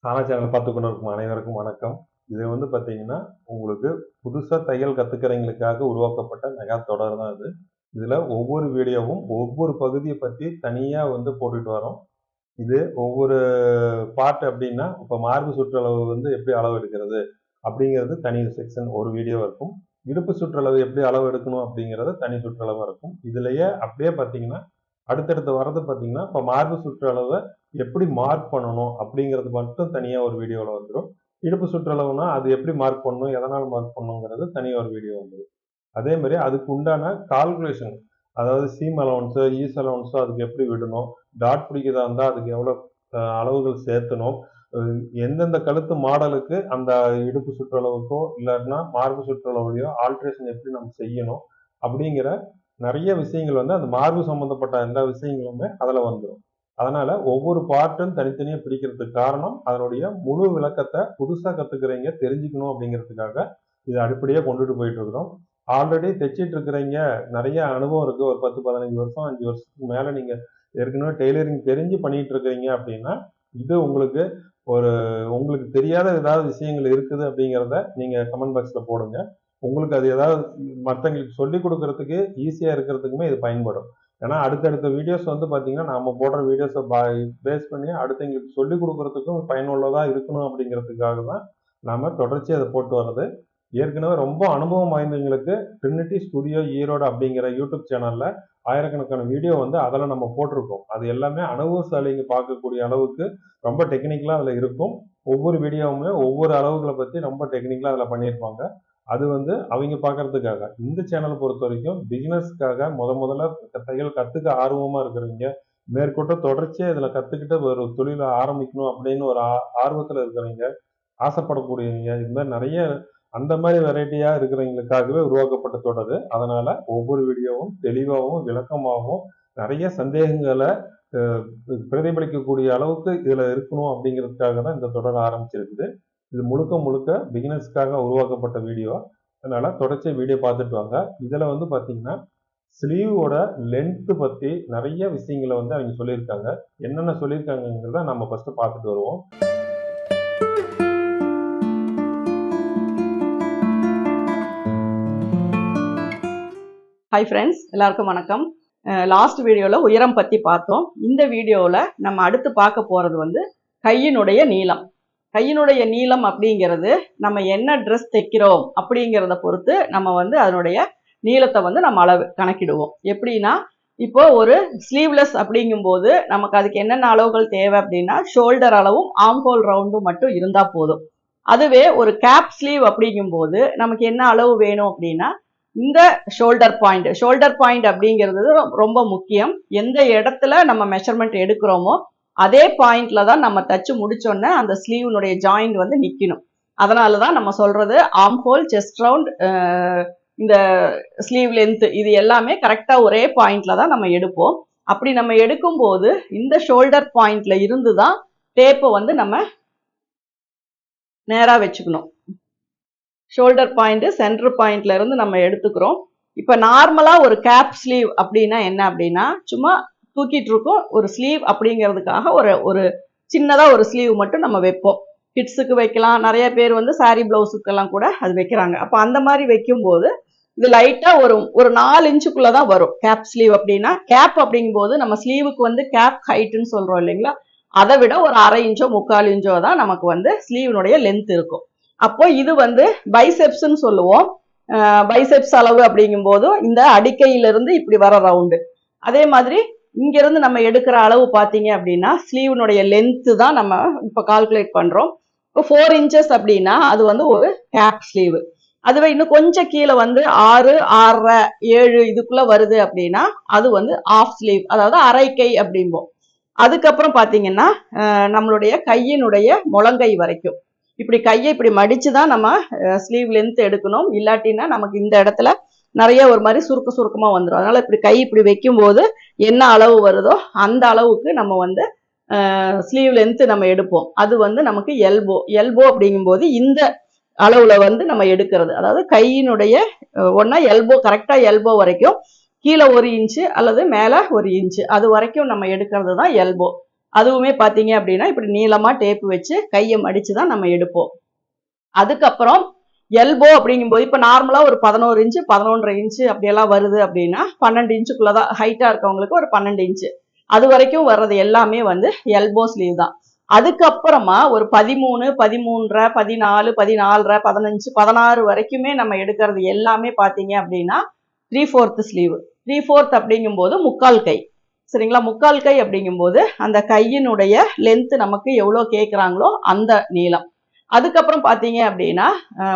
சானா channel பார்த்து கொண்டு இருக்கும் அனைவருக்கும் வணக்கம். இது வந்து பார்த்தீங்கன்னா, உங்களுக்கு புதுசா தையல் கத்துக்கிறவங்களுக்காக உருவாக்கப்பட்ட மெகா தொடர் தான் இது. இதுல ஒவ்வொரு வீடியோவும் ஒவ்வொரு பகுதிய பத்தி தனியா வந்து போட்டுட்டு வரோம். இது ஒவ்வொரு பார்ட் அப்படின்னா, இப்ப மார்பு சுற்றளவு வந்து எப்படி அளவு எடுக்கிறது அப்படிங்கிறது தனி செக்ஷன் ஒரு வீடியோ இருக்கும். இடுப்பு சுற்றளவு எப்படி அளவு எடுக்கணும் அப்படிங்கிறது தனி சுற்றளவா இருக்கும். இதுலயே அப்படியே பார்த்தீங்கன்னா, அடுத்தடுத்து வர்றது பார்த்தீங்கன்னா, இப்ப மார்பு சுற்றளவ எப்படி மார்க் பண்ணணும் அப்படிங்கிறது மட்டும் தனியா ஒரு வீடியோல வந்துரும். இடுப்பு சுற்றளவுனா அது எப்படி மார்க் பண்ணணும், எதனால மார்க் பண்ணணுங்கிறது தனியா ஒரு வீடியோ வந்துரும். அதே மாதிரி அதுக்கு உண்டான கால்குலேஷன், அதாவது சீம் அலவன்ஸோ ஈஸ் அலவன்ஸோ அதுக்கு எப்படி விடணும், டாட் பிடிக்கிறதா இருந்தா அதுக்கு எவ்வளவு அளவுகள் சேர்த்தணும், எந்தெந்த கழுத்து மாடலுக்கு அந்த இடுப்பு சுற்றளவுக்கோ இல்லாட்டினா மார்பு சுற்றளவுலையோ ஆல்ட்ரேஷன் எப்படி நம்ம செய்யணும் அப்படிங்கிற நிறைய விஷயங்கள் வந்து அந்த மார்பு சம்பந்தப்பட்ட எல்லா விஷயங்களுமே அதுல வந்துடும். அதனால ஒவ்வொரு பார்ட்டும் தனித்தனியா பிரிக்கிறதுக்கு காரணம் அதனுடைய முழு விளக்கத்தை புதுசா கத்துக்கிறவங்க தெரிஞ்சுக்கணும் அப்படிங்கிறதுக்காக இது அடிப்படையா கொண்டுட்டு போயிட்டு இருக்கிறோம். ஆல்ரெடி தைச்சிட்டு இருக்கிறவங்க நிறைய அனுபவம் இருக்கு, ஒரு 10-15 வருஷம் 5 வருஷத்துக்கு மேல நீங்க ஏற்கனவே டெய்லரிங் தெரிஞ்சு பண்ணிட்டு இருக்கிறீங்க அப்படின்னா இது உங்களுக்கு ஒரு உங்களுக்கு தெரியாத ஏதாவது விஷயங்கள் இருக்குது அப்படிங்கிறத நீங்க கமெண்ட் பாக்ஸ்ல போடுங்க. உங்களுக்கு அது ஏதாவது மற்றவங்களுக்கு சொல்லி கொடுக்கறதுக்கு ஈஸியா இருக்கிறதுக்குமே இது பயன்படும். ஏன்னா அடுத்தடுத்த வீடியோஸ் வந்து பாத்தீங்கன்னா நாம போடுற வீடியோஸை பேஸ் பண்ணி அடுத்தவங்களுக்கு சொல்லி கொடுக்கறதுக்கும் பயனுள்ளதா இருக்கணும் அப்படிங்கிறதுக்காக தான் நாம தொடர்ச்சி அதை போட்டு வர்றது. ஏற்கனவே ரொம்ப அனுபவம் வாய்ந்தவங்களுக்கு ட்ரினிட்டி ஸ்டுடியோ ஈரோடு அப்படிங்கிற யூடியூப் சேனல்ல ஆயிரக்கணக்கான வீடியோ வந்து அதில் நம்ம போட்டிருக்கோம். அது எல்லாமே அனுபவசாலிங்க பார்க்கக்கூடிய அளவுக்கு ரொம்ப டெக்னிக்கலா அதுல இருக்கும். ஒவ்வொரு வீடியோவுமே ஒவ்வொரு அளவுகளை பத்தி ரொம்ப டெக்னிக்கலா அதுல பண்ணியிருப்பாங்க. அது வந்து அவங்க பார்க்கறதுக்காக. இந்த சேனலை பொறுத்த வரைக்கும் பிகினர்ஸ்க்காக முதல்ல தையல் கத்துக்க ஆர்வமா இருக்கிறவங்க, மேற்கொண்டு தொடர்ச்சியா இதுல கத்துக்கிட்டு ஒரு தொழிலை ஆரம்பிக்கணும் அப்படின்னு ஒரு ஆர்வத்துல இருக்கிறவங்க, ஆசைப்படக்கூடியவங்க, இது மாதிரி நிறைய அந்த மாதிரி வெரைட்டியா இருக்கிறவங்களுக்காகவே உருவாக்கப்பட்ட தொடர். அதனால ஒவ்வொரு வீடியோவும் தெளிவாகவும் விளக்கமாகவும் நிறைய சந்தேகங்களை பிரதிபலிக்கக்கூடிய அளவுக்கு இதுல இருக்கணும் அப்படிங்கிறதுக்காக தான் இந்த தொடர் ஆரம்பிச்சிருக்குது. இது முழுக்க முழுக்க பிகினர்ஸ்க்காக உருவாக்கப்பட்ட வீடியோ. அதனால தொடர்ச்சி வீடியோ பார்த்துட்டு வாங்க. இதுல வந்து பாத்தீங்கன்னா ஸ்லீவோட லென்த் பத்தி நிறைய விஷயங்களை வந்து அவங்க சொல்லியிருக்காங்க. என்னென்ன சொல்லியிருக்காங்கிறத நம்ம ஃபர்ஸ்ட் பார்த்துட்டு வருவோம். ஹாய் ஃப்ரெண்ட்ஸ், எல்லாருக்கும் வணக்கம். லாஸ்ட் வீடியோவில் உயரம் பற்றி பார்த்தோம். இந்த வீடியோவில் நம்ம அடுத்து பார்க்க போகிறது வந்து கையினுடைய நீளம். கையினுடைய நீளம் அப்படிங்கிறது நம்ம என்ன ட்ரெஸ் தைக்கிறோம் அப்படிங்கிறத பொறுத்து நம்ம வந்து அதனுடைய நீளத்தை வந்து நம்ம அளவு கணக்கிடுவோம். எப்படின்னா, இப்போ ஒரு ஸ்லீவ்லெஸ் அப்படிங்கும்போது நமக்கு அதுக்கு என்னென்ன அளவுகள் தேவை அப்படின்னா, ஷோல்டர் அளவும் ஆம்ஹோல் ரவுண்டும் மட்டும் இருந்தால் போதும். அதுவே ஒரு கேப் ஸ்லீவ் அப்படிங்கும்போது நமக்கு என்ன அளவு வேணும் அப்படின்னா, இந்த ஷோல்டர் பாயிண்ட் அப்படிங்கிறது ரொம்ப முக்கியம். எந்த இடத்துல நம்ம மெஷர்மெண்ட் எடுக்கிறோமோ அதே பாயிண்ட்ல தான் நம்ம தச்சு முடிச்சோன்னே அந்த ஸ்லீவ்னுடைய ஜாயிண்ட் வந்து நிக்கணும். அதனாலதான் நம்ம சொல்றது ஆர்ம் ஹோல், செஸ்ட் ரவுண்ட், இந்த ஸ்லீவ் லென்த் இது எல்லாமே கரெக்டா ஒரே பாயிண்ட்ல தான் நம்ம எடுப்போம். அப்படி நம்ம எடுக்கும் போது இந்த ஷோல்டர் பாயிண்ட்ல இருந்து தான் டேப்பை வந்து நம்ம நேரா வச்சுக்கணும். ஷோல்டர் பாயிண்ட் சென்டர் பாயிண்ட்ல இருந்து நம்ம எடுத்துக்கிறோம். இப்ப நார்மலா ஒரு கேப் ஸ்லீவ் அப்படின்னா என்ன அப்படின்னா, சும்மா தூக்கிட்டு இருக்கோம். ஒரு ஸ்லீவ் அப்படிங்கிறதுக்காக ஒரு சின்னதா ஒரு ஸ்லீவ் மட்டும் நம்ம வைப்போம். கிட்ஸுக்கு வைக்கலாம், நிறைய பேர் வந்து சாரி பிளவுஸுக்கெல்லாம் கூட அது வைக்கிறாங்க. அப்ப அந்த மாதிரி வைக்கும்போது இது லைட்டா ஒரு 4 இன்ச்சுக்குள்ளதான் வரும் கேப் ஸ்லீவ் அப்படின்னா. கேப் அப்படிங்கும்போது நம்ம ஸ்லீவுக்கு வந்து கேப் ஹைட்னு சொல்றோம் இல்லைங்களா, அதை விட ஒரு 1/2 இன்ச்சோ 3/4 இன்ச்சோ தான் நமக்கு வந்து ஸ்லீவனுடைய லென்த் இருக்கும். அப்போ இது வந்து பைசெப்ஸ்ன்னு சொல்லுவோம். பைசெப்ஸ் அளவு அப்படிங்கும்போது இந்த அடிக்கையிலிருந்து இப்படி வர ரவுண்டு. அதே மாதிரி இங்கிருந்து நம்ம எடுக்கிற அளவு பார்த்தீங்க அப்படின்னா ஸ்லீவனுடைய லென்த்து தான் நம்ம இப்போ கால்குலேட் பண்றோம். இப்போ 4 இன்ச்சஸ் அப்படின்னா அது வந்து ஒரு கேப் ஸ்லீவ். அதுவே இன்னும் கொஞ்சம் கீழே வந்து 6, 6.5, 7 இதுக்குள்ள வருது அப்படின்னா அது வந்து ஆஃப் ஸ்லீவ், அதாவது அரைக்கை அப்படிம்போம். அதுக்கப்புறம் பார்த்தீங்கன்னா நம்மளுடைய கையினுடைய முழங்கை வரைக்கும் இப்படி கையை இப்படி மடிச்சுதான் நம்ம ஸ்லீவ் லென்த் எடுக்கணும். இல்லாட்டினா நமக்கு இந்த இடத்துல நிறைய ஒரு மாதிரி சுருக்கமா வந்துடும். அதனால இப்படி கை இப்படி வைக்கும் போது என்ன அளவு வருதோ அந்த அளவுக்கு நம்ம வந்து ஸ்லீவ் லென்த் நம்ம எடுப்போம். அது வந்து நமக்கு எல்போ அப்படிங்கும்போது இந்த அளவுல வந்து நம்ம எடுக்கிறது. அதாவது கையினுடைய ஒன்னா எல்போ, கரெக்டா எல்போ வரைக்கும், கீழே 1 இன்ச்சு அல்லது மேல 1 இன்ச்சு அது வரைக்கும் நம்ம எடுக்கிறது தான் எல்போ. அதுவுமே பார்த்தீங்க அப்படின்னா இப்படி நீளமா டேப் வச்சு கையை மடிச்சு தான் நம்ம எடுப்போம். அதுக்கப்புறம் எல்போ அப்படிங்கும்போது இப்போ நார்மலா ஒரு 11 இன்ச்சு 11.5 இன்ச்சு அப்படியெல்லாம் வருது அப்படின்னா 12 இன்ச்சுக்குள்ள தான் ஹைட்டா இருக்கவங்களுக்கு ஒரு 12 இன்ச்சு அது வரைக்கும் வர்றது எல்லாமே வந்து எல்போ ஸ்லீவ் தான். அதுக்கப்புறமா ஒரு 13, 13.5, 14, 14.5, 15, 16 வரைக்குமே நம்ம எடுக்கிறது எல்லாமே பார்த்தீங்க அப்படின்னா 3/4 ஸ்லீவ். 3/4 அப்படிங்கும்போது முக்கால் கை. சரிங்களா? முக்கால் கை அப்படிங்கும்போது அந்த கையினுடைய லென்த் நமக்கு எவ்வளோ கேட்குறாங்களோ அந்த நீளம். அதுக்கப்புறம் பார்த்தீங்க அப்படின்னா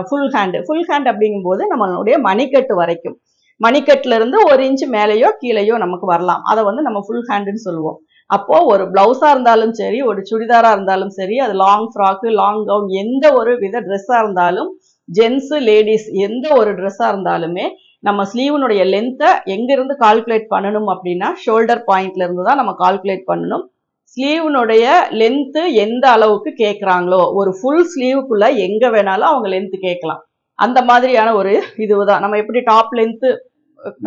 ஃபுல் ஹேண்ட் அப்படிங்கும்போது நம்மளுடைய மணிக்கட்டு வரைக்கும். மணிக்கட்டுல இருந்து 1 இன்ச்சு மேலேயோ கீழேயோ நமக்கு வரலாம். அதை வந்து நம்ம ஃபுல் ஹேண்டுன்னு சொல்லுவோம். அப்போ ஒரு பிளவுஸா இருந்தாலும் சரி, ஒரு சுடிதாரா இருந்தாலும் சரி, அது லாங் ஃப்ராக்கு, லாங் கவுன், எந்த ஒரு வித ட்ரெஸ்ஸா இருந்தாலும், ஜென்ஸ் லேடிஸ் எந்த ஒரு ட்ரெஸ்ஸா இருந்தாலுமே நம்ம ஸ்லீவனுடைய லென்த்தை எங்கிருந்து கால்குலேட் பண்ணணும் அப்படின்னா ஷோல்டர் பாயிண்ட்ல இருந்து தான் நம்ம கால்குலேட் பண்ணணும். ஸ்லீவனுடைய லென்த்து எந்த அளவுக்கு கேட்குறாங்களோ ஒரு ஃபுல் ஸ்லீவுக்குள்ள எங்க வேணாலும் அவங்க லென்த் கேட்கலாம். அந்த மாதிரியான ஒரு இதுதான் நம்ம எப்படி டாப் லென்த்து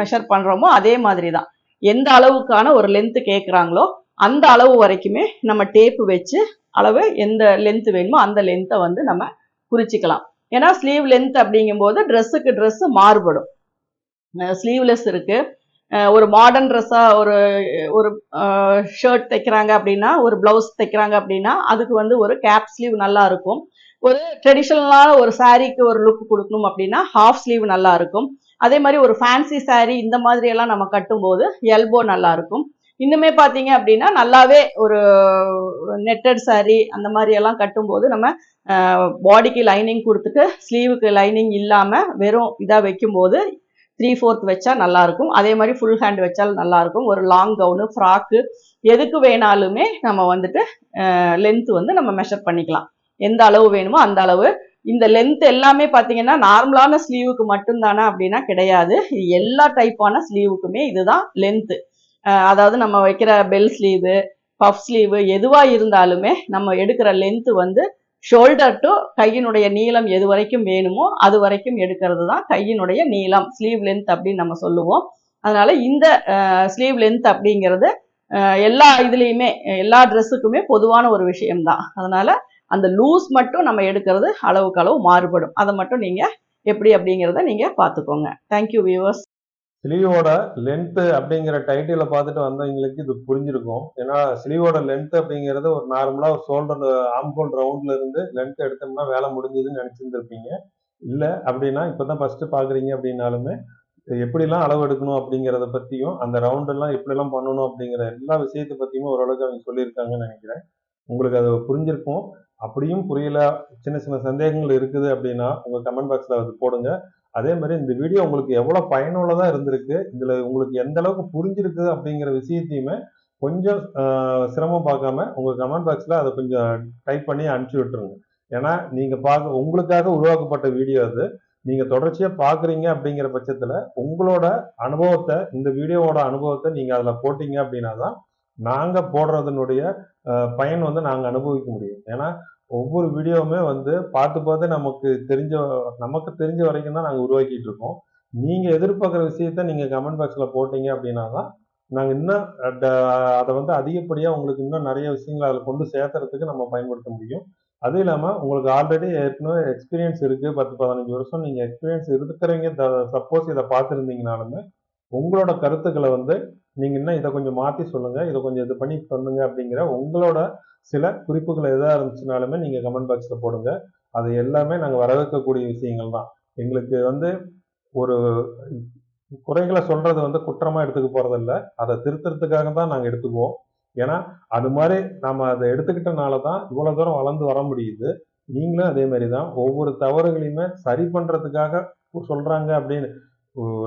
மெஷர் பண்றோமோ அதே மாதிரி தான். எந்த அளவுக்கான ஒரு லென்த் கேட்குறாங்களோ அந்த அளவு வரைக்குமே நம்ம டேப் வச்சு அளவு எந்த லென்த் வேணுமோ அந்த லென்த்தை வந்து நம்ம குறிச்சிக்கலாம். ஏன்னா ஸ்லீவ் லென்த் அப்படிங்கும்போது ட்ரெஸ்ஸுக்கு ட்ரெஸ் மாறுபடும். ஸ்லீவ்லெஸ் இருக்கு, ஒரு மாடர்ன் ட்ரெஸ்ஸா ஒரு ஒரு ஷர்ட் தைக்கிறாங்க அப்படின்னா, ஒரு பிளவுஸ் தைக்கிறாங்க அப்படின்னா அதுக்கு வந்து ஒரு கேப் ஸ்லீவ் நல்லா இருக்கும். ஒரு ட்ரெடிஷனலான ஒரு சாரீக்கு ஒரு லுக் கொடுக்கணும் அப்படின்னா ஹாஃப் ஸ்லீவ் நல்லா இருக்கும். அதே மாதிரி ஒரு ஃபேன்சி சாரீ இந்த மாதிரி எல்லாம் நம்ம கட்டும்போது எல்போ நல்லா இருக்கும். இன்னுமே பார்த்தீங்க அப்படின்னா நல்லாவே ஒரு நெட்டட் சாரீ அந்த மாதிரி எல்லாம் கட்டும்போது நம்ம பாடிக்கு லைனிங் கொடுத்துட்டு ஸ்லீவுக்கு லைனிங் இல்லாம வெறும் இதா வைக்கும்போது 3/4 வச்சா நல்லா இருக்கும். அதே மாதிரி ஃபுல் ஹேண்ட் வச்சாலும் நல்லா இருக்கும். ஒரு லாங் கவுனு, ஃப்ராக்கு எதுக்கு வேணாலுமே நம்ம வந்துட்டு லென்த் வந்து நம்ம மெஷர் பண்ணிக்கலாம். எந்த அளவு வேணுமோ அந்த அளவு. இந்த லென்த் எல்லாமே பார்த்தீங்கன்னா நார்மலான ஸ்லீவுக்கு மட்டும்தானா அப்படின்னா கிடையாது. இது எல்லா டைப்பான ஸ்லீவுக்குமே இதுதான் லென்த். அதாவது நம்ம வைக்கிற பெல் ஸ்லீவு, பஃப் ஸ்லீவு எதுவா இருந்தாலுமே நம்ம எடுக்கிற லென்த் வந்து ஷோல்டர் டு கையினுடைய நீளம் எது வரைக்கும் வேணுமோ அது வரைக்கும் எடுக்கிறது தான் கையினுடைய நீளம், ஸ்லீவ் லென்த் அப்படின்னு நம்ம சொல்லுவோம். அதனால இந்த ஸ்லீவ் லென்த் அப்படிங்கிறது எல்லா இதுலேயுமே எல்லா ட்ரெஸ்ஸுக்குமே பொதுவான ஒரு விஷயம்தான். அதனால அந்த லூஸ் மட்டும் நம்ம எடுக்கிறது அளவுக்கு அளவு மாறுபடும். அதை மட்டும் நீங்கள் எப்படி அப்படிங்கிறத நீங்கள் பார்த்துக்கோங்க. Thank you viewers. ஸ்லீவோட லென்த் அப்படிங்கிற டைட்டிலை பார்த்துட்டு வந்தவங்களுக்கு இது புரிஞ்சிருக்கும். ஏன்னா ஸ்லீவோட லென்த் அப்படிங்கிறது ஒரு நார்மலா ஒரு ஷோல்டர் ஆம்ஹோல் ரவுண்ட்ல இருந்து லென்த் எடுத்தோம்னா வேலை முடிஞ்சதுன்னு நினைச்சிருந்திருப்பீங்க. இல்லை அப்படின்னா இப்பதான் ஃபர்ஸ்ட் பாக்குறீங்க அப்படின்னாலுமே எப்படிலாம் அளவு எடுக்கணும் அப்படிங்கிறத பத்தியும் அந்த ரவுண்டெல்லாம் எப்படிலாம் பண்ணணும் அப்படிங்கிற எல்லா விஷயத்தை பத்தியுமே ஓரளவுக்கு அவங்க சொல்லியிருக்காங்கன்னு நினைக்கிறேன். உங்களுக்கு அது புரிஞ்சிருக்கும். அப்படியும் புரியல, சின்ன சின்ன சந்தேகங்கள் இருக்குது அப்படின்னா உங்க கமெண்ட் பாக்ஸ்ல அது போடுங்க. அதே மாதிரி இந்த வீடியோ உங்களுக்கு எவ்வளவு பயனுள்ளதா இருந்திருக்கு, இதுல உங்களுக்கு எந்த அளவுக்கு புரிஞ்சிருக்கு அப்படிங்கிற விஷயத்தையுமே கொஞ்சம் சிரமம் பார்க்காம உங்க கமெண்ட் பாக்ஸ்ல அதை கொஞ்சம் டைப் பண்ணி அனுப்பிச்சு விட்டுருங்க. ஏன்னா நீங்க உங்களுக்காக உருவாக்கப்பட்ட வீடியோ அது. நீங்க தொடர்ச்சியா பாக்குறீங்க அப்படிங்கிற பட்சத்துல உங்களோட அனுபவத்தை, இந்த வீடியோவோட அனுபவத்தை நீங்க அதுல போட்டீங்க அப்படின்னா தான் நாங்க போடுறதனுடைய பயன் வந்து நாங்க அனுபவிக்க முடியும். ஏன்னா ஒவ்வொரு வீடியோவுமே வந்து பார்த்து பார்த்து நமக்கு தெரிஞ்ச வரைக்கும் தான் நாங்க உருவாக்கிட்டு இருக்கோம். நீங்க எதிர்பார்க்குற விஷயத்த நீங்க கமெண்ட் பாக்ஸ்ல போட்டீங்க அப்படின்னா தான் நாங்க இன்னும் அதை வந்து அதிகப்படியா உங்களுக்கு இன்னும் நிறைய விஷயங்களை அதில் கொண்டு சேர்த்துறதுக்கு நம்ம பயன்படுத்த முடியும். அதுவும் இல்லாம உங்களுக்கு ஆல்ரெடி ஏற்கனவே எக்ஸ்பீரியன்ஸ் இருக்கு, 10-15 வருஷம் நீங்க எக்ஸ்பீரியன்ஸ் இருக்கிறவங்க சப்போஸ் இதை பார்த்துருந்தீங்கனாலுமே உங்களோட கருத்துக்களை வந்து நீங்க இன்னும் இதை கொஞ்சம் மாத்தி சொல்லுங்க, இதை கொஞ்சம் இது பண்ணி பண்ணுங்க அப்படிங்கிற உங்களோட சில குறிப்புகள் எதா இருந்துச்சுனாலுமே நீங்க கமெண்ட் பாக்ஸ்ல போடுங்க. அது எல்லாமே நாங்க வரவேற்கக்கூடிய விஷயங்கள் தான். எங்களுக்கு வந்து ஒரு குறைகளை சொல்றது வந்து குற்றமா எடுத்துக்க போறதில்ல. அதை திருத்துறதுக்காக தான் நாங்க எடுத்துக்குவோம். ஏன்னா அது மாதிரி நாம அதை எடுத்துக்கிட்டனால தான் இவ்வளவு தூரம் வளர்ந்து வர முடியுது. நீங்களும் அதே மாதிரி தான் ஒவ்வொரு தவறுகளையுமே சரி பண்றதுக்காக சொல்றாங்க அப்படின்னு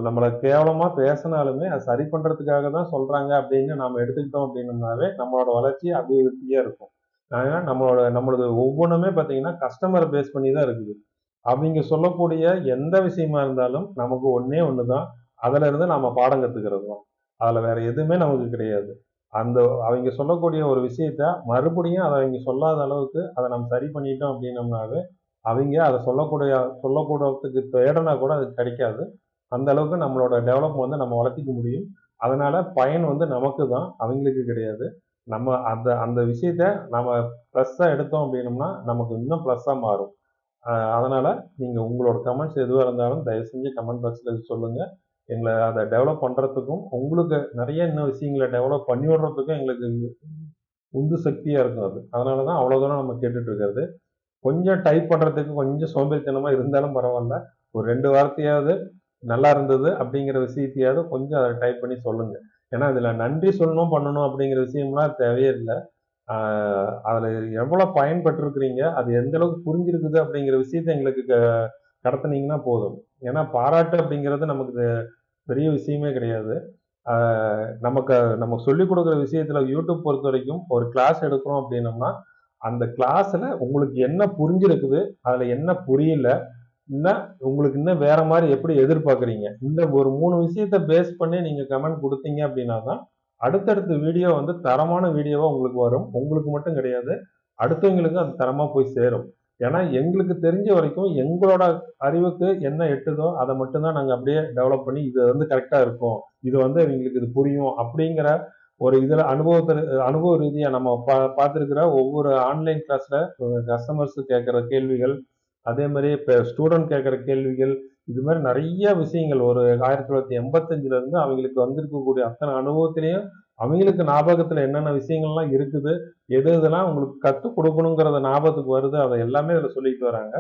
நம்மளை கேவலமா பேசினாலுமே அது சரி பண்றதுக்காக தான் சொல்றாங்க அப்படின்னு நாம எடுத்துக்கிட்டோம் அப்படின்னோம்னாவே நம்மளோட வளர்ச்சி அபிவிருத்தியா இருக்கும். ஏன்னா நம்மளோட ஒவ்வொன்றுமே பார்த்தீங்கன்னா கஸ்டமரை பேஸ் பண்ணி தான் இருக்குது. அவங்க சொல்லக்கூடிய எந்த விஷயமா இருந்தாலும் நமக்கு ஒண்ணே ஒண்ணுதான், அதுல இருந்து நாம பாடம் கத்துக்கிறது தான். அதுல வேற எதுவுமே நமக்கு கிடையாது. அந்த அவங்க சொல்லக்கூடிய ஒரு விஷயத்த மறுபடியும் அதை அவங்க சொல்லாத அளவுக்கு அதை நம்ம சரி பண்ணிட்டோம் அப்படின்னோம்னாவே அவங்க அதை சொல்லக்கூடத்துக்கு தேடனா கூட அது கிடைக்காது. அந்த அளவுக்கு நம்மளோட டெவலப் வந்து நம்ம வளர்த்திக்க முடியும். அதனால பயன் வந்து நமக்கு தான், அவங்களுக்கு கிடையாது. நம்ம அந்த அந்த விஷயத்த நம்ம ப்ளஸ்ஸாக எடுத்தோம் அப்படின்னோம்னா நமக்கு இன்னும் ப்ளஸ்ஸாக மாறும். அதனால் நீங்கள் உங்களோட கமெண்ட்ஸ் எதுவாக இருந்தாலும் தயவு செஞ்சு கமெண்ட் பாக்ஸில் சொல்லுங்கள். எங்களை அதை டெவலப் பண்ணுறதுக்கும் உங்களுக்கு நிறைய இன்னும் விஷயங்களை டெவலப் பண்ணி விடுறதுக்கும் எங்களுக்கு உந்து சக்தியாக இருக்கும் அது. அதனால தான் அவ்வளோ தூரம் நம்ம கேட்டுட்டு இருக்கிறது. கொஞ்சம் டைப் பண்ணுறதுக்கு கொஞ்சம் சோம்பேறித்தனமாக இருந்தாலும் பரவாயில்ல. ஒரு 2 வார்த்தையாவது நல்லா இருந்தது அப்படிங்கிற விஷயத்தையாவது கொஞ்சம் அதை டைப் பண்ணி சொல்லுங்கள். ஏன்னா இதில் நன்றி சொல்லணும் பண்ணணும் அப்படிங்கிற விஷயம்லாம் தேவையே இல்லை. அதில் எவ்வளோ பயன்பட்டுருக்கிறீங்க, அது எந்த அளவுக்கு புரிஞ்சிருக்குது அப்படிங்கிற விஷயத்த எங்களுக்கு கடத்துனீங்கன்னா போதும். ஏன்னா பாராட்டு அப்படிங்கிறது நமக்கு பெரிய விஷயமே கிடையாது. நமக்கு சொல்லிக் கொடுக்குற விஷயத்துல யூடியூப் பொறுத்த வரைக்கும் ஒரு கிளாஸ் எடுக்கிறோம் அப்படின்னோம்னா அந்த கிளாஸ்ல உங்களுக்கு என்ன புரிஞ்சிருக்குது, அதுல என்ன புரியல, இன்னும் உங்களுக்கு இன்னும் வேற மாதிரி எப்படி எதிர்பார்க்குறீங்க, இந்த ஒரு 3 விஷயத்த பேஸ் பண்ணி நீங்க கமெண்ட் கொடுத்தீங்க அப்படின்னா தான் அடுத்தடுத்த வீடியோ வந்து தரமான வீடியோவா உங்களுக்கு வரும். உங்களுக்கு மட்டும் கிடையாது, அடுத்தவங்களுக்கு அது தரமா போய் சேரும். ஏன்னா எங்களுக்கு தெரிஞ்ச வரைக்கும் எங்களோட அறிவுக்கு என்ன எட்டுதோ அதை மட்டும்தான் நாங்கள் அப்படியே டெவலப் பண்ணி இது வந்து கரெக்டாக இருக்கும், இது வந்து எங்களுக்கு இது புரியும் அப்படிங்கிற ஒரு இதில் அனுபவ ரீதியாக நம்ம பார்த்துருக்கிற ஒவ்வொரு ஆன்லைன் கிளாஸில் கஸ்டமர்ஸ் கேட்குற கேள்விகள், அதே மாதிரி இப்போ ஸ்டூடெண்ட் கேட்குற கேள்விகள், இது மாதிரி நிறைய விஷயங்கள் ஒரு 1985 அவங்களுக்கு வந்திருக்கக்கூடிய அத்தனை அனுபவத்திலையும் அவங்களுக்கு ஞாபகத்தில் என்னென்ன விஷயங்கள்லாம் இருக்குது, எது எதெல்லாம் உங்களுக்கு கற்றுக் கொடுக்கணுங்கிறத ஞாபகத்துக்கு வருது, அதை எல்லாமே அதில் சொல்லிட்டு வராங்க.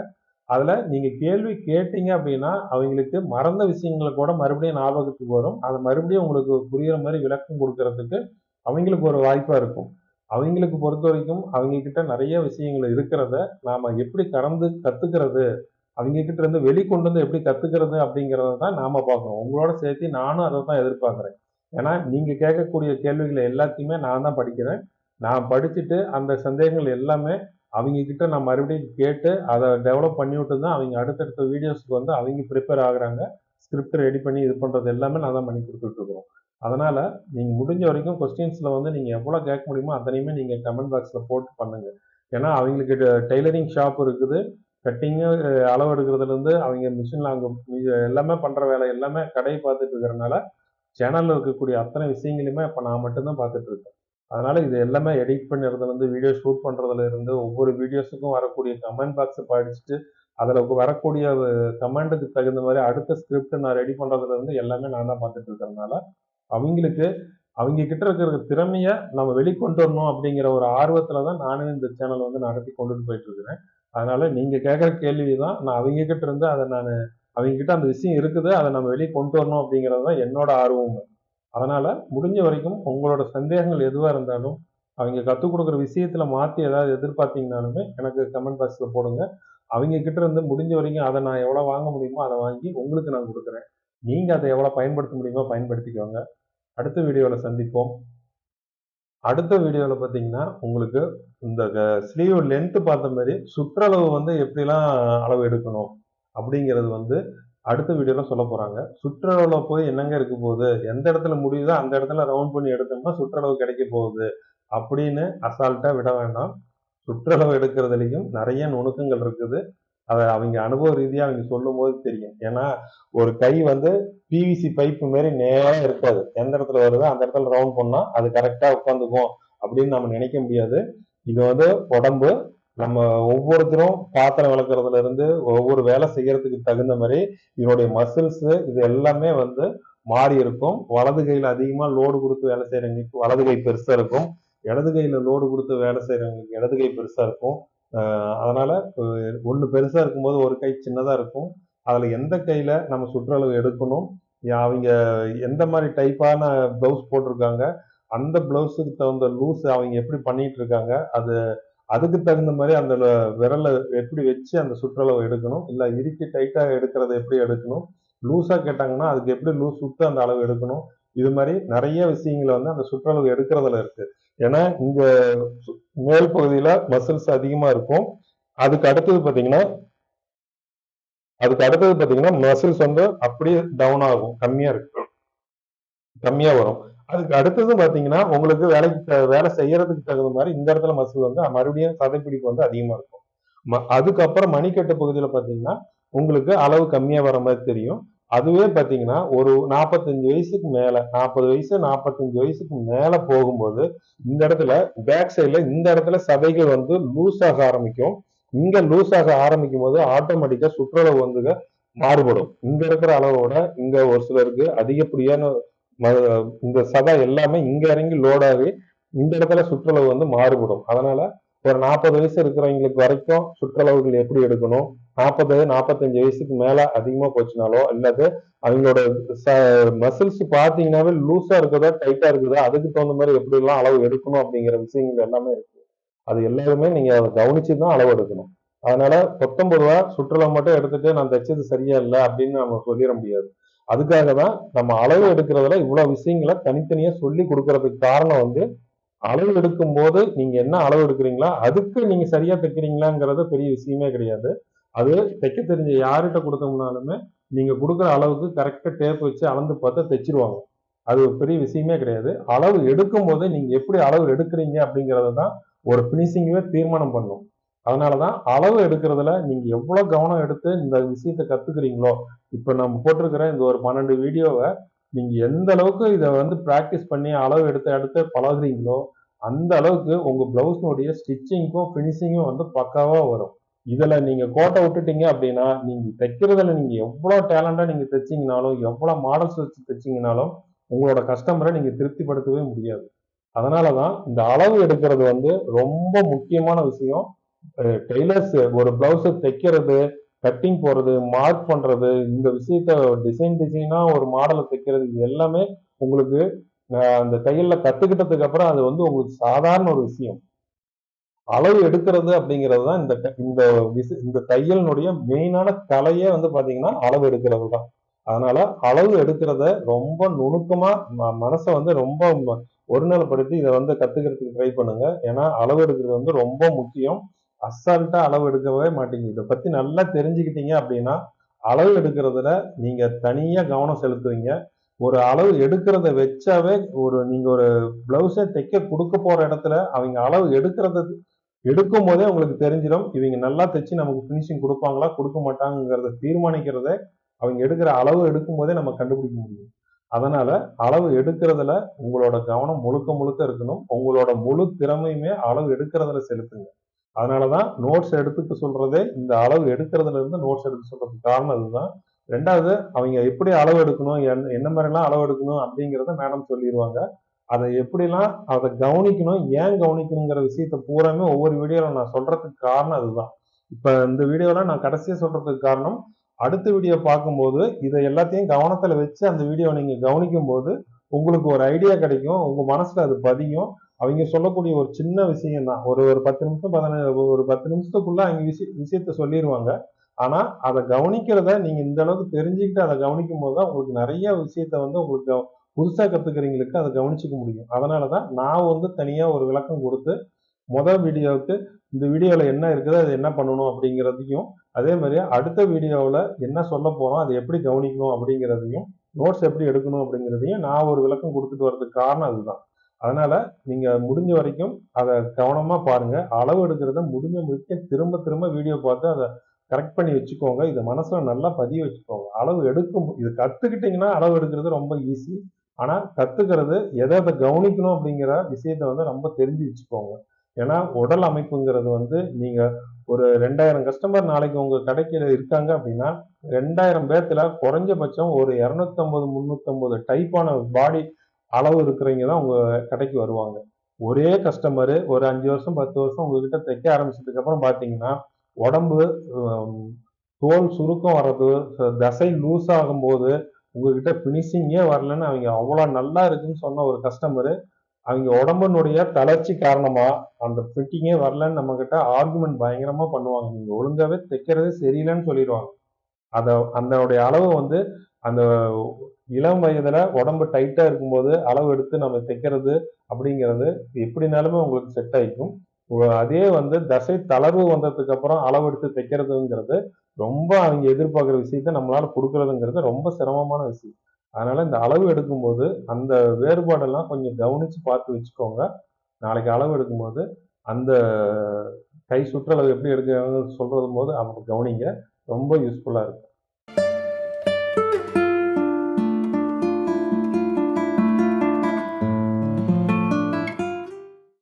அதில் நீங்கள் கேள்வி கேட்டீங்க அப்படின்னா அவங்களுக்கு மறந்த விஷயங்களை கூட மறுபடியும் ஞாபகத்துக்கு வரும். அதை மறுபடியும் உங்களுக்கு புரிகிற மாதிரி விளக்கம் கொடுக்கறதுக்கு அவங்களுக்கு ஒரு வாய்ப்பாக இருக்கும். அவங்களுக்கு பொறுத்த வரைக்கும் அவங்க கிட்ட நிறைய விஷயங்கள் இருக்கிறத நாம் எப்படி கற்றுக்கிறது, அவங்க கிட்ட இருந்து வெளிக்கொண்டு வந்து எப்படி கற்றுக்கிறது அப்படிங்கிறத தான் நாம் பார்க்குறோம். உங்களோட சேர்த்து நானும் அதை தான் எதிர்பார்க்குறேன். ஏன்னா நீங்கள் கேட்கக்கூடிய கேள்விகளை எல்லாத்தையுமே நான் தான் படிக்கிறேன். நான் படிச்சுட்டு அந்த சந்தேகங்கள் எல்லாமே அவங்க கிட்ட நான் மறுபடியும் கேட்டு அதை டெவலப் பண்ணி விட்டு தான் அவங்க அடுத்தடுத்த வீடியோஸ்க்கு வந்து அவங்க ப்ரிப்பேர் ஆகுறாங்க. ஸ்கிரிப்ட் ரெடி பண்ணி இது பண்ணுறது எல்லாமே நான் தான் பண்ணி கொடுத்துட்ருக்குறோம். அதனால் நீங்கள் முடிஞ்ச வரைக்கும் கொஸ்டின்ஸில் வந்து நீங்கள் எவ்வளோ கேட்க முடியுமோ அத்தனையுமே நீங்கள் கமெண்ட் பாக்ஸில் போட்டு பண்ணுங்கள். ஏன்னா அவங்களுக்கு டெய்லரிங் ஷாப் இருக்குது, கட்டிங்கு அளவு எடுக்கிறதுலேருந்து அவங்க மிஷினில் அவங்க எல்லாமே பண்ணுற வேலை எல்லாமே கடையை பார்த்துட்டு இருக்கிறனால சேனலில் இருக்கக்கூடிய அத்தனை விஷயங்களையுமே இப்போ நான் மட்டும்தான் பார்த்துட்டு இருக்கேன். அதனால இது எல்லாமே எடிட் பண்ணுறதுலேருந்து வீடியோ ஷூட் பண்ணுறதுல இருந்து ஒவ்வொரு வீடியோஸுக்கும் வரக்கூடிய கமெண்ட் பாக்ஸை படிச்சுட்டு அதில் வரக்கூடிய கமெண்ட்டுக்கு தகுந்த மாதிரி அடுத்த ஸ்கிரிப்ட் நான் ரெடி பண்ணுறதுல இருந்து எல்லாமே நான் தான் பார்த்துட்டு இருக்கிறதுனால அவங்களுக்கு அவங்க கிட்ட இருக்கிற திறமையை நம்ம வெளிக்கொண்டு வரணும் அப்படிங்கிற ஒரு ஆர்வத்தில் தான் நானும் இந்த சேனல் வந்து நடத்தி கொண்டுட்டு போயிட்டு இருக்கிறேன். அதனால நீங்கள் கேட்குற கேள்வி தான் நான் அவங்க கிட்ட இருந்து அவங்க கிட்ட அந்த விஷயம் இருக்குது, அதை நம்ம வெளியே கொண்டு வரணும் அப்படிங்கிறது தான் என்னோட ஆர்வம். அதனால முடிஞ்ச வரைக்கும் உங்களோட சந்தேகங்கள் எதுவாக இருந்தாலும் அவங்க கற்றுக் கொடுக்குற விஷயத்துல மாற்றி ஏதாவது எதிர்பார்த்தீங்கனாலுமே எனக்கு கமெண்ட் பாக்ஸில் போடுங்க. அவங்க கிட்ட இருந்து முடிஞ்ச வரைக்கும் அதை நான் எவ்வளோ வாங்க முடியுமோ அதை வாங்கி உங்களுக்கு நான் கொடுக்குறேன். நீங்கள் அதை எவ்வளோ பயன்படுத்த முடியுமோ பயன்படுத்திக்கோங்க. அடுத்த வீடியோவில் சந்திப்போம். அடுத்த வீடியோவில் பார்த்தீங்கன்னா உங்களுக்கு இந்த ஸ்லீவ் லென்த்து பார்த்த மாதிரி சுற்றளவு வந்து எப்படிலாம் அளவு எடுக்கணும் அப்படிங்கிறது வந்து அடுத்த வீடியோவில் சொல்ல போகிறாங்க. சுற்றளவில் போய் என்னங்க இருக்க போகுது, எந்த இடத்துல முடியுதோ அந்த இடத்துல ரவுண்ட் பண்ணி எடுத்தோம்னா சுற்றளவு கிடைக்க போகுது அப்படின்னு அசால்ட்டாக விட வேண்டாம். சுற்றளவு எடுக்கிறதுலையும் நிறைய நுணுக்கங்கள் இருக்குது. அதை அவங்க அனுபவ ரீதியாக அவங்க சொல்லும் போது தெரியும். ஏன்னா ஒரு கை வந்து பிவிசி பைப்பு மாரி நேராக இருக்காது, எந்த இடத்துல வருதோ அந்த இடத்துல ரவுண்ட் பண்ணால் அது கரெக்டாக உட்காந்துக்கும் அப்படின்னு நம்ம நினைக்க முடியாது. இது வந்து உடம்பு நம்ம ஒவ்வொருத்தரும் பாத்திரம் விளக்குறதுல இருந்து ஒவ்வொரு வேலை செய்யறதுக்கு தகுந்த மாதிரி இதனுடைய மசில்ஸ் இது எல்லாமே வந்து மாறி இருக்கும். வலது கையில அதிகமா லோடு கொடுத்து வேலை செய்யறவங்களுக்கு வலது கை பெருசா இருக்கும், இடது கையில லோடு கொடுத்து வேலை செய்யறவங்களுக்கு இடது கை பெருசா இருக்கும். அதனால ஒன்று பெருசா இருக்கும்போது ஒரு கை சின்னதா இருக்கும். அதுல எந்த கையில நம்ம சுற்றளவு எடுக்கணும், அவங்க எந்த மாதிரி டைப்பான பிளவுஸ் போட்டிருக்காங்க, அந்த பிளவுஸுக்கு தகுந்த லூஸ் அவங்க எப்படி பண்ணிட்டு இருக்காங்க, அதுக்கு தகுந்த மாதிரி அந்த விரலை எப்படி வச்சு அந்த சுற்றளவு எடுக்கணும், இல்லை இறுக்கி டைட்டாக எடுக்கிறத எப்படி எடுக்கணும், லூஸாக கேட்டாங்கன்னா அதுக்கு எப்படி லூஸ் விட்டு அந்த அளவு எடுக்கணும். இது மாதிரி நிறைய விஷயங்களை வந்து அந்த சுற்றளவு எடுக்கிறதுல இருக்கு. ஏன்னா இங்க மேல் பகுதியில மசில்ஸ் அதிகமா இருக்கும். அதுக்கு அடுத்தது பார்த்தீங்கன்னா மசில்ஸ் வந்து அப்படியே டவுன் ஆகும், கம்மியா வரும். அதுக்கு அடுத்தது பாத்தீங்கன்னா உங்களுக்கு வேலை செய்யறதுக்கு தகுந்த மாதிரி இந்த இடத்துல மசில் வந்து மறுபடியும் சதைப்பிடிப்பு வந்து அதிகமா இருக்கும். அதுக்கப்புறம் மணிக்கட்டு பகுதியில பாத்தீங்கன்னா உங்களுக்கு அளவு கம்மியா வர மாதிரி தெரியும். அதுவே பாத்தீங்கன்னா ஒரு 45 வயசுக்கு மேல 40 வயசு 45 வயசுக்கு மேல போகும்போது இந்த இடத்துல பேக் சைடுல இந்த இடத்துல சதைகள் வந்து லூஸ் ஆக ஆரம்பிக்கும். இங்க லூஸ் ஆக ஆரம்பிக்கும் போது ஆட்டோமேட்டிக்கா சுற்றளவு வந்து மாறுபடும். இங்க இருக்கிற அளவோட இங்க ஒரு சிலருக்கு அதிகப்படியான இந்த சதை எல்லாமே இங்க இறங்கி லோடாகி இந்த இடத்துல சுற்றளவு வந்து மாறுபடும். அதனால ஒரு 40 வயசு இருக்கிறவங்களுக்கு வரைக்கும் சுற்றளவுகள் எப்படி எடுக்கணும், 45 வயசுக்கு மேல அதிகமா போச்சுனாலோ அல்லது அவங்களோட மசில்ஸ் பாத்தீங்கன்னாவே லூஸா இருக்குதா டைட்டா இருக்குதா அதுக்கு தகுந்த மாதிரி எப்படி எல்லாம் அளவு எடுக்கணும் அப்படிங்கிற விஷயங்கள் எல்லாமே இருக்கு. அது எல்லாருமே நீங்க அதை கவனிச்சுதான் அளவு எடுக்கணும். அதனால 19 ரூபா சுற்றுலா மட்டும் எடுத்துட்டு நான் தைச்சது சரியா இல்லை அப்படின்னு நம்ம சொல்லிட முடியாது. அதுக்காக தான் நம்ம அளவு எடுக்கிறதுல இவ்வளவு விஷயங்களை தனித்தனியா சொல்லி கொடுக்கறதுக்கு காரணம் வந்து அளவு எடுக்கும் போது நீங்க என்ன அளவு எடுக்கிறீங்களா அதுக்கு நீங்க சரியா தைக்கிறீங்களாங்கிறது பெரிய விஷயமே கிடையாது. அது தைக்க தெரிஞ்ச யார்கிட்ட கொடுத்தோம்னாலுமே நீங்க கொடுக்குற அளவுக்கு கரெக்டா டேப் வச்சு அளந்து பார்த்தா தைச்சிருவாங்க. அது ஒரு பெரிய விஷயமே கிடையாது. அளவு எடுக்கும் போது நீங்க எப்படி அளவு எடுக்கிறீங்க அப்படிங்கறத தான் ஒரு பினிஷிங்கே தீர்மானம் பண்ணும். அதனாலதான் அளவு எடுக்கிறதுல நீங்க எவ்வளவு கவனம் எடுத்து இந்த விஷயத்த கத்துக்கிறீங்களோ, இப்ப நம்ம போட்டிருக்கிற இந்த ஒரு 12 வீடியோவை நீங்க எந்த அளவுக்கு இதை வந்து பிராக்டிஸ் பண்ணி அளவு எடுத்து எடுத்து பழகுறீங்களோ அந்த அளவுக்கு உங்க பிளவுஸ்னுடைய ஸ்டிச்சிங்கும் பினிஷிங்கும் வந்து பக்காவா வரும். இதுல நீங்க கோட்டை விட்டுட்டீங்க அப்படின்னா நீங்க தைக்கிறதுல நீங்க எவ்வளவு டேலண்டா நீங்க தைச்சீங்கனாலும் எவ்வளவு மாடல்ஸ் வச்சு தைச்சீங்கனாலும் உங்களோட கஸ்டமரை நீங்க திருப்திப்படுத்தவே முடியாது. அதனாலதான் இந்த அளவு எடுக்கிறது வந்து ரொம்ப முக்கியமான விஷயம். டெய்லர்ஸ் ஒரு பிளவுஸ் தைக்கிறது, கட்டிங் போறது, மார்க் பண்றது, இந்த விஷயத்த டிசைனா ஒரு மாடலை தைக்கிறது, இது எல்லாமே உங்களுக்கு அந்த தையல்ல கத்துக்கிட்டதுக்கு அப்புறம் அது வந்து உங்களுக்கு சாதாரண ஒரு விஷயம். அளவு எடுக்கிறது அப்படிங்கிறது தான் இந்த இந்த தையலினுடைய மெயினான கலையே வந்து பாத்தீங்கன்னா அளவு எடுக்கிறது தான். அதனால அளவு எடுக்கிறத ரொம்ப நுணுக்கமா மனசை வந்து ரொம்ப ஒருநிலைப்படுத்தி இதை வந்து கத்துக்கிறதுக்கு ட்ரை பண்ணுங்க. ஏன்னா அளவு எடுக்கிறது வந்து ரொம்ப முக்கியம். அசால்ட்டா அளவு எடுக்கவே மாட்டீங்க. இதை பத்தி நல்லா தெரிஞ்சுக்கிட்டீங்க அப்படின்னா அளவு எடுக்கிறதுல நீங்க தனியா கவனம் செலுத்துவீங்க. ஒரு அளவு எடுக்கிறத வச்சாவே நீங்க ஒரு பிளவுஸை தைக்க கொடுக்க போற இடத்துல அவங்க அளவு எடுக்கும் போதே உங்களுக்கு தெரிஞ்சிடும் இவங்க நல்லா தைச்சு நமக்கு பினிஷிங் கொடுப்பாங்களா கொடுக்க மாட்டாங்கிறத தீர்மானிக்கிறத அவங்க எடுக்கிற அளவு எடுக்கும் போதே நம்ம கண்டுபிடிக்க முடியும். அதனால அளவு எடுக்கிறதுல உங்களோட கவனம் முழுக்க முழுக்க இருக்கணும். உங்களோட முழு திறமையுமே அளவு எடுக்கிறதுல செலுத்துங்க. அதனாலதான் நோட்ஸ் எடுத்துக்க சொல்றதே இந்த அளவு எடுக்கிறதுல இருந்து நோட்ஸ் எடுக்க சொல்றதுக்கு காரணம் அதுதான். ரெண்டாவது அவங்க எப்படி அளவு எடுக்கணும் என்ன மாதிரி எல்லாம் அளவு எடுக்கணும் அப்படிங்கிறத மேடம் சொல்லிடுவாங்க. அதை எப்படிலாம் அதை கவனிக்கணும் ஏன் கவனிக்கணுங்கிற விஷயத்த பூராமே ஒவ்வொரு வீடியோல நான் சொல்றதுக்கு காரணம் அதுதான். இப்ப இந்த வீடியோல நான் கடைசியா சொல்றதுக்கு காரணம் அடுத்த வீடியோ பார்க்கும்போது இதை எல்லாத்தையும் கவனத்துல வச்சு அந்த வீடியோ நீங்க கவனிக்கும் போது உங்களுக்கு ஒரு ஐடியா கிடைக்கும். உங்க மனசுல அது பதியும். அவங்க சொல்லக்கூடிய ஒரு சின்ன விஷயம் தான். ஒரு ஒரு 10 நிமிஷம் 10 நிமிஷத்துக்குள்ள அவங்க விஷயத்த சொல்லிடுவாங்க. ஆனா அதை கவனிக்கிறத நீங்க இந்த அளவுக்கு தெரிஞ்சுக்கிட்டு அதை கவனிக்கும் போதுதான் உங்களுக்கு நிறைய விஷயத்த வந்து உங்களுக்கு புதுசா கத்துக்கிறவங்களுக்கு அதை கவனிச்சுக்க முடியும். அதனாலதான் நான் வந்து தனியா ஒரு விளக்கம் கொடுத்து முதல் வீடியோவுக்கு இந்த வீடியோல என்ன இருக்குது அது என்ன பண்ணணும் அப்படிங்கிறதையும் அதே மாதிரி அடுத்த வீடியோவில் என்ன சொல்ல போறோம் அதை எப்படி கவனிக்கணும் அப்படிங்கிறதையும் நோட்ஸ் எப்படி எடுக்கணும் அப்படிங்கிறதையும் நான் ஒரு விளக்கம் கொடுத்துட்டு வர்றதுக்கு காரணம் அதுதான். அதனால நீங்க முடிஞ்ச வரைக்கும் அதை கவனமா பாருங்க. அளவு எடுக்கிறத முடிஞ்ச திரும்ப திரும்ப வீடியோ பார்த்து அதை கரெக்ட் பண்ணி வச்சுக்கோங்க. இதை மனசுல நல்லா பதிய வச்சுக்கோங்க. அளவு எடுக்கும் இது கத்துக்கிட்டீங்கன்னா அளவு எடுக்கிறது ரொம்ப ஈஸி. ஆனா கத்துக்கிறது எதை கவனிக்கணும் அப்படிங்கிற விஷயத்த வந்து ரொம்ப தெரிஞ்சு வச்சுக்கோங்க. ஏன்னா உடல் அமைப்புங்கிறது வந்து நீங்க ஒரு 2000 கஸ்டமர் நாளைக்கு உங்க கடைக்கு இருக்காங்க அப்படின்னா 2000 பேர்த்துல குறைஞ்சபட்சம் ஒரு 250 350 டைப்பான பாடி அளவு இருக்கிறவங்க தான் உங்க கடைக்கு வருவாங்க. ஒரே கஸ்டமர் ஒரு 5 வருஷம் 10 வருஷம் உங்ககிட்ட தைக்க ஆரம்பிச்சதுக்கு அப்புறம் பாத்தீங்கன்னா உடம்பு தோல் சுருக்கம் வர்றது, தசை லூஸ் ஆகும் போது உங்ககிட்ட பினிஷிங்கே வரலன்னு அவங்க அவ்வளவு நல்லா இருக்குன்னு சொன்ன ஒரு கஸ்டமரு அவங்க உடம்பினுடைய தளர்ச்சி காரணமா அந்த ஃபிட்டிங்கே வரலன்னு நம்ம கிட்ட ஆர்குமெண்ட் பயங்கரமா பண்ணுவாங்க. நீங்க ஒழுங்காவே தைக்கிறதே சரியில்லைன்னு சொல்லிடுவாங்க. அதனுடைய அளவு வந்து அந்த இளம் வயதுல உடம்பு டைட்டா இருக்கும்போது அளவு எடுத்து நம்ம தைக்கிறது அப்படிங்கிறது எப்படினாலுமே உங்களுக்கு செட் ஆயிக்கும். அதே வந்து தசை தளர்வு வந்ததுக்கு அப்புறம் அளவு எடுத்து தைக்கிறதுங்கிறது ரொம்ப அவங்க எதிர்பார்க்குற விஷயத்த நம்மளால கொடுக்கறதுங்கிறது ரொம்ப சிரமமான விஷயம். அதனால இந்த அளவு எடுக்கும்போது அந்த வேறுபாடெல்லாம் கொஞ்சம் கவனிச்சு பார்த்து வச்சுக்கோங்க. நாளைக்கு அளவு எடுக்கும்போது அந்த கை சுற்றளவு எப்படி எடுக்கிறாங்கன்னு சொல்றது போது அவங்க கவனிங்க. ரொம்ப யூஸ்ஃபுல்லா இருக்கும்.